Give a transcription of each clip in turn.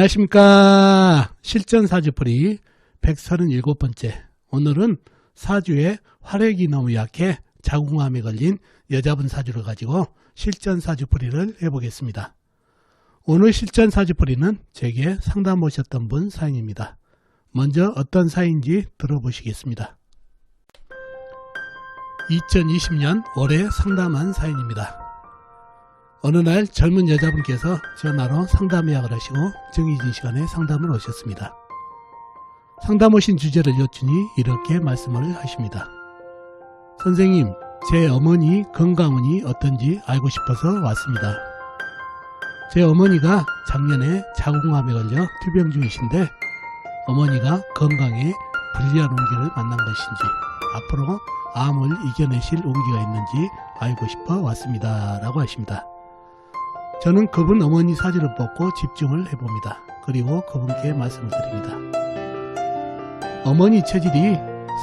안녕하십니까. 실전사주풀이 137번째. 오늘은 사주에 화력이 너무 약해 자궁암에 걸린 여자분 사주를 가지고 실전사주풀이를 해보겠습니다. 오늘 실전사주풀이는 제게 상담 오셨던 분 사연입니다. 먼저 어떤 사연인지 들어보시겠습니다. 2020년 올해 상담한 사연입니다. 어느 날 젊은 여자분께서 전화로 상담 예약을 하시고 정해진 시간에 상담을 오셨습니다. 상담 오신 주제를 여쭈니 이렇게 말씀을 하십니다. 선생님, 제 어머니 건강운이 어떤지 알고 싶어서 왔습니다. 제 어머니가 작년에 자궁암에 걸려 투병 중이신데 어머니가 건강에 불리한 운기를 만난 것인지 앞으로 암을 이겨내실 운기가 있는지 알고 싶어 왔습니다. 라고 하십니다. 저는 그분 어머니 사주를 뽑고 집중을 해봅니다. 그리고 그분께 말씀을 드립니다. 어머니 체질이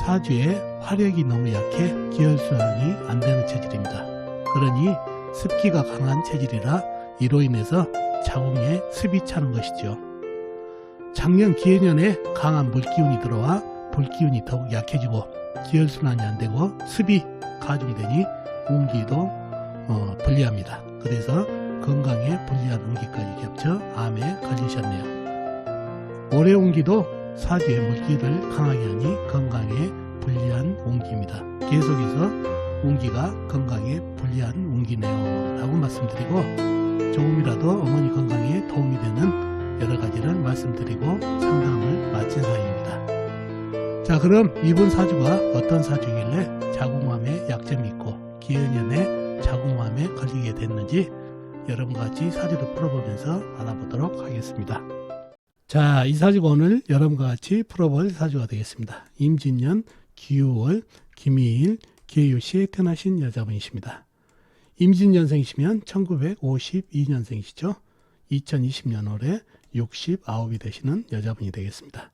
사주에 화력이 너무 약해 기혈순환이 안 되는 체질입니다. 그러니 습기가 강한 체질이라 이로 인해서 자궁에 습이 차는 것이죠. 작년 기해년에 강한 물기운이 들어와 불기운이 더욱 약해지고 기혈순환이 안 되고 습이 가중이 되니 운기도 불리합니다. 그래서 건강에 불리한 운기까지 겹쳐 암에 걸리셨네요. 올해 운기도 사주의 물기를 강하게 하니 건강에 불리한 운기입니다. 계속해서 운기가 건강에 불리한 운기네요 라고 말씀드리고 조금이라도 어머니 건강에 도움이 되는 여러가지를 말씀드리고 상담을 마친 사연입니다. 자, 그럼 이분 사주가 어떤 사주길래 자궁암에 약점이 있고 기해년에 자궁암에 걸리게 됐는지 여러분과 같이 사주를 풀어보면서 알아보도록 하겠습니다. 자, 이 사주가 오늘 여러분과 같이 풀어볼 사주가 되겠습니다. 임진년 기우월 김희일 계유시에 태어나신 여자분이십니다. 임진년생이시면 1952년생이시죠. 2020년 올해 69이 되시는 여자분이 되겠습니다.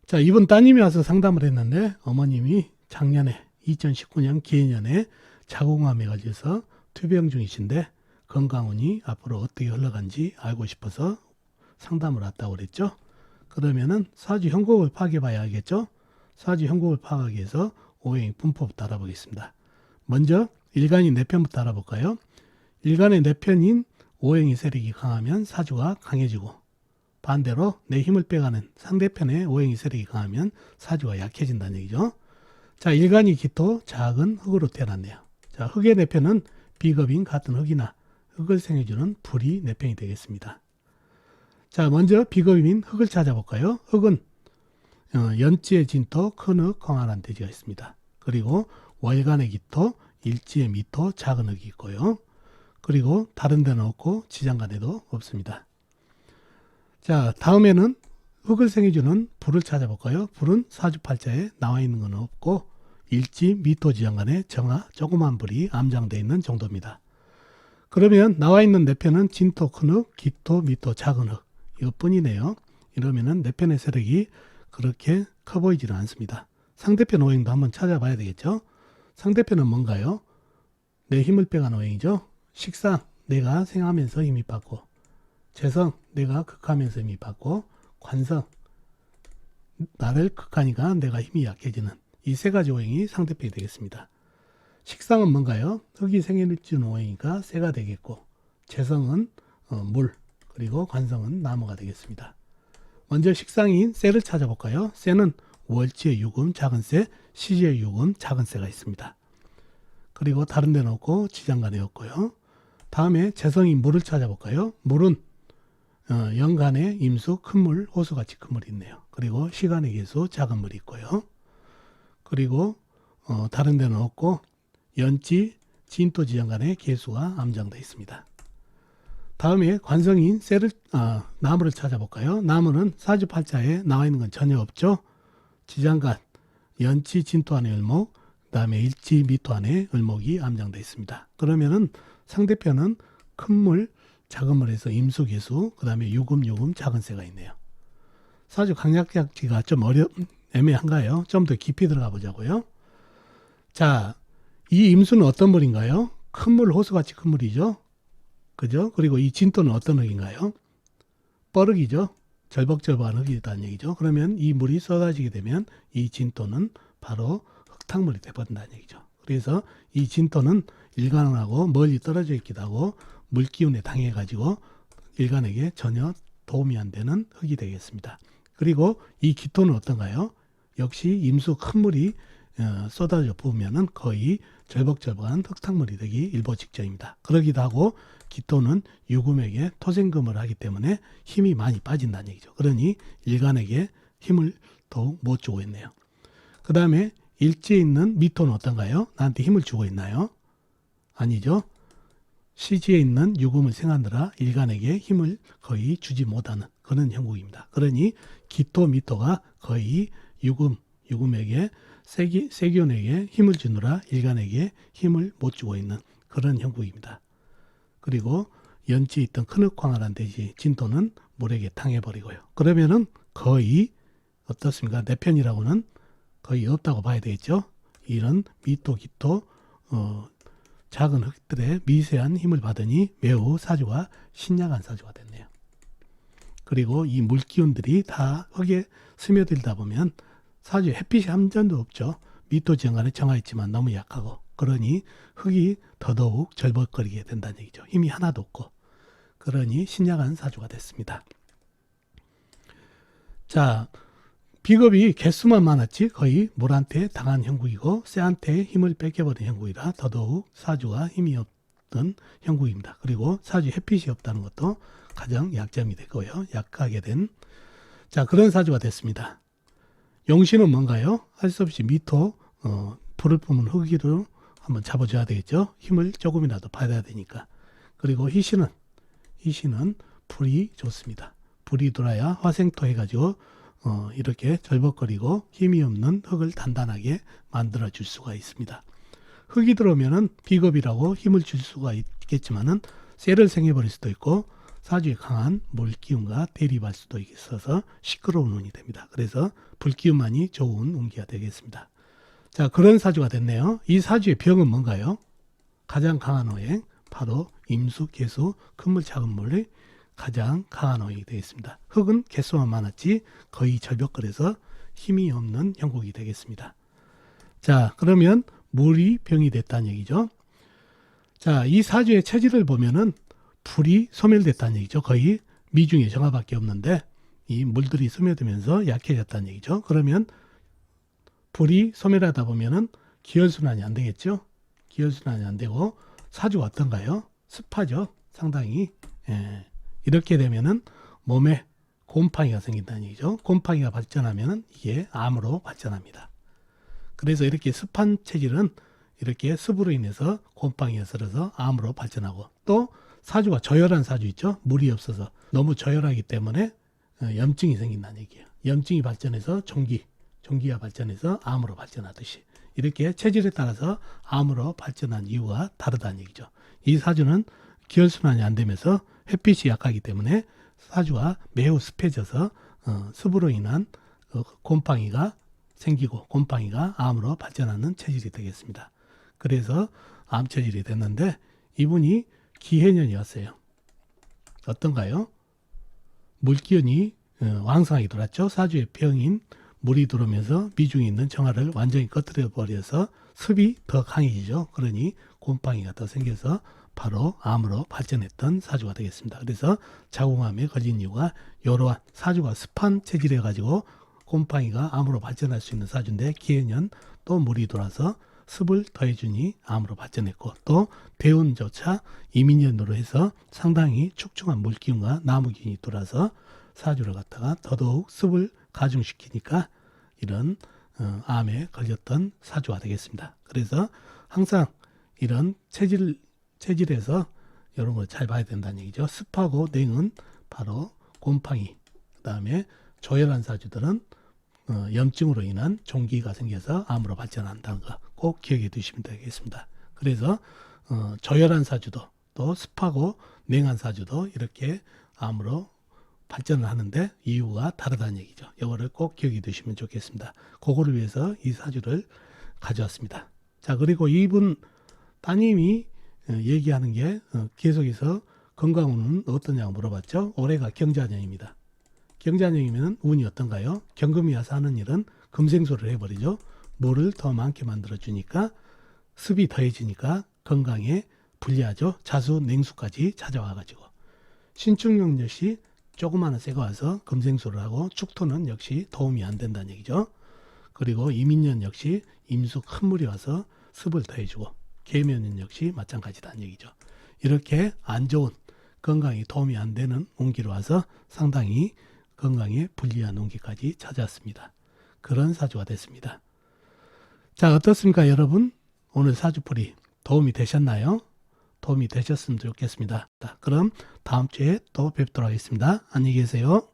자, 이분 따님이 와서 상담을 했는데 어머님이 작년에 2019년 기해년에 자궁암에 걸려서 투병 중이신데 건강운이 앞으로 어떻게 흘러간지 알고 싶어서 상담을 왔다고 그랬죠. 그러면은 사주 형국을 파악해 봐야 알겠죠. 사주 형국을 파악하기 위해서 오행 분포부터 알아보겠습니다. 먼저 일간이 내편부터 알아볼까요? 일간의 내편인 오행의 세력이 강하면 사주가 강해지고 반대로 내 힘을 빼가는 상대편의 오행의 세력이 강하면 사주가 약해진다는 얘기죠. 자, 일간이 기토 작은 흙으로 태어났네요. 자, 흙의 내편은 비겁인 같은 흙이나 흙을 생해주는 불이 내편이 되겠습니다. 자, 먼저 비겁인 흙을 찾아볼까요? 흙은 연지의 진토, 큰 흙, 광활한 대지가 있습니다. 그리고 월간의 기토, 일지의 미토, 작은 흙이 있고요. 그리고 다른 데는 없고 지장간에도 없습니다. 자, 다음에는 흙을 생해주는 불을 찾아볼까요? 불은 사주팔자에 나와 있는 건 없고 일지, 미토, 지장간에 정화, 조그만 불이 암장되어 있는 정도입니다. 그러면 나와 있는 내편은 진토, 큰 흙, 기토, 미토, 작은 흙 이것뿐이네요. 이러면은 내편의 세력이 그렇게 커 보이지는 않습니다. 상대편 오행도 한번 찾아봐야 되겠죠. 상대편은 뭔가요? 내 힘을 빼간 오행이죠. 식상, 내가 생하면서 힘이 받고, 재성, 내가 극하면서 힘이 받고, 관성, 나를 극하니까 내가 힘이 약해지는 이 세 가지 오행이 상대편이 되겠습니다. 식상은 뭔가요? 흙이 생해주는 오행이니까 쇠가 되겠고, 재성은 물, 그리고 관성은 나무가 되겠습니다. 먼저 식상인 쇠를 찾아볼까요? 쇠는 월지의 유금, 작은 쇠, 시지의 유금, 작은 쇠가 있습니다. 그리고 다른 데는 없고 지장간에 없고요. 다음에 재성인 물을 찾아볼까요? 물은 연간에 임수, 큰 물, 호수같이 큰 물이 있네요. 그리고 시간의 계수, 작은 물이 있고요. 그리고 다른 데는 없고 연지, 진토, 지장간에 계수가 암장되어 있습니다. 다음에 관성인 나무를 찾아볼까요? 나무는 사주팔자에 나와 있는 건 전혀 없죠. 지장간, 연지, 진토 안에 을목, 그 다음에 일지, 미토 안에 을목이 암장되어 있습니다. 그러면은 상대편은 큰 물, 작은 물에서 임수, 계수, 그 다음에 유금, 작은 쇠가 있네요. 사주 강약약지가 좀 애매한가요? 좀 더 깊이 들어가 보자고요. 자, 이 임수는 어떤 물인가요? 큰 물, 호수같이 큰 물이죠. 그죠? 그리고 이 진토는 어떤 흙인가요? 뻐르기죠. 절벅절벅한 흙이라는 얘기죠. 그러면 이 물이 쏟아지게 되면 이 진토는 바로 흙탕물이 되어버린다는 얘기죠. 그래서 이 진토는 일간하고 멀리 떨어져 있기도 하고 물기운에 당해가지고 일간에게 전혀 도움이 안 되는 흙이 되겠습니다. 그리고 이 기토는 어떤가요? 역시 임수 큰 물이 쏟아져 부으면은 거의 절벅절벅한 흙탕물이 되기 일보 직전입니다. 그러기도 하고 기토는 유금에게 토생금을 하기 때문에 힘이 많이 빠진다는 얘기죠. 그러니 일간에게 힘을 더욱 못 주고 있네요. 그 다음에 일지에 있는 미토는 어떤가요? 나한테 힘을 주고 있나요? 아니죠. 시지에 있는 유금을 생하느라 일간에게 힘을 거의 주지 못하는 그런 형국입니다. 그러니 기토, 미토가 거의 유금에게 세기온에게 힘을 주느라 일간에게 힘을 못 주고 있는 그런 형국입니다. 그리고 연지에 있던 큰흙황활한 대지 진토는 물에게 당해버리고요. 그러면은 거의 어떻습니까? 내 편이라고는 거의 없다고 봐야 되겠죠. 이런 미토, 기토, 작은 흙들의 미세한 힘을 받으니 매우 사주가 신약한 사주가 됐네요. 그리고 이 물기운들이 다 흙에 스며들다 보면 사주에 햇빛이 한 점도 없죠. 미토 지형간에 정화있지만 너무 약하고 그러니 흙이 더더욱 절벅거리게 된다는 얘기죠. 힘이 하나도 없고 그러니 신약한 사주가 됐습니다. 자, 비겁이 개수만 많았지 거의 물한테 당한 형국이고 쇠한테 힘을 뺏겨버린 형국이라 더더욱 사주가 힘이 없던 형국입니다. 그리고 사주 햇빛이 없다는 것도 가장 약점이 되고요. 약하게 된 그런 사주가 됐습니다. 용신은 뭔가요? 할 수 없이 미토 불을 뿜은 흙위로 한번 잡아줘야 되겠죠. 힘을 조금이라도 받아야 되니까. 그리고 희신은 불이 좋습니다. 불이 돌아야 화생토 해가지고 이렇게 절벅거리고 힘이 없는 흙을 단단하게 만들어 줄 수가 있습니다. 흙이 들어오면은 비겁이라고 힘을 줄 수가 있겠지만은 쇠를 생해버릴 수도 있고 사주에 강한 물기운과 대립할 수도 있어서 시끄러운 운이 됩니다. 그래서 불기운만이 좋은 운기가 되겠습니다. 자, 그런 사주가 됐네요. 이 사주의 병은 뭔가요? 가장 강한 오행, 바로 임수, 개수, 큰물, 작은물이 가장 강한 오행이 되겠습니다. 흙은 개수만 많았지 거의 절벽거려서 힘이 없는 형국이 되겠습니다. 자, 그러면 물이 병이 됐다는 얘기죠. 자, 이 사주의 체질을 보면은 불이 소멸됐다는 얘기죠. 거의 미중의 정화밖에 없는데 이 물들이 스며들면서 약해졌다는 얘기죠. 그러면 불이 소멸하다 보면은 기혈순환이 안 되겠죠. 기혈순환이 안 되고 사주가 어떤가요? 습하죠. 상당히. 이렇게 되면은 몸에 곰팡이가 생긴다는 얘기죠. 곰팡이가 발전하면은 이게 암으로 발전합니다. 그래서 이렇게 습한 체질은 이렇게 습으로 인해서 곰팡이가 들어서 암으로 발전하고 또 사주가 저열한 사주 있죠. 물이 없어서 너무 저열하기 때문에 염증이 생긴다는 얘기예요. 염증이 발전해서 종기가 발전해서 암으로 발전하듯이 이렇게 체질에 따라서 암으로 발전한 이유가 다르다는 얘기죠. 이 사주는 기혈순환이 안 되면서 햇빛이 약하기 때문에 사주가 매우 습해져서 습으로 인한 곰팡이가 생기고 곰팡이가 암으로 발전하는 체질이 되겠습니다. 그래서 암 체질이 됐는데 이분이 기해년이었어요. 어떤가요? 물기운이 왕성하게 돌았죠. 사주의 병인 물이 들어오면서 미중에 있는 정화를 완전히 꺼뜨려 버려서 습이 더 강해지죠. 그러니 곰팡이가 더 생겨서 바로 암으로 발전했던 사주가 되겠습니다. 그래서 자궁암에 걸린 이유가 이러한 사주가 습한 체질해 가지고 곰팡이가 암으로 발전할 수 있는 사주인데 기해년 또 물이 돌아서 습을 더해주니 암으로 발전했고 또 대운조차 이민년으로 해서 상당히 축축한 물기운과 나무기운이 돌아서 사주를 갖다가 더더욱 습을 가중시키니까 이런 암에 걸렸던 사주가 되겠습니다. 그래서 항상 이런 체질에서 이런 걸 잘 봐야 된다는 얘기죠. 습하고 냉은 바로 곰팡이, 그 다음에 조열한 사주들은 염증으로 인한 종기가 생겨서 암으로 발전한다는 거 꼭 기억해 두시면 되겠습니다. 그래서 조열한 사주도 또 습하고 냉한 사주도 이렇게 암으로 발전을 하는데 이유가 다르다는 얘기죠. 이거를 꼭 기억해 두시면 좋겠습니다. 그거를 위해서 이 사주를 가져왔습니다. 자, 그리고 이분 따님이 얘기하는 게 계속해서 건강운은 어떠냐고 물어봤죠. 올해가 경자년입니다. 경자년이면 운이 어떤가요? 경금이 와서 하는 일은 금생소를 해버리죠. 물을 더 많게 만들어주니까 습이 더해지니까 건강에 불리하죠. 자수, 냉수까지 찾아와가지고. 신축년 역시 조그마한 새가 와서 금생소를 하고 축토는 역시 도움이 안 된다는 얘기죠. 그리고 이민년 역시 임수 큰 물이 와서 습을 더해주고 계묘년 역시 마찬가지다는 얘기죠. 이렇게 안 좋은 건강에 도움이 안 되는 운기로 와서 상당히 건강에 불리한 운기까지 찾아왔습니다. 그런 사주가 됐습니다. 자, 어떻습니까 여러분? 오늘 사주풀이 도움이 되셨나요? 도움이 되셨으면 좋겠습니다. 그럼 다음 주에 또 뵙도록 하겠습니다. 안녕히 계세요.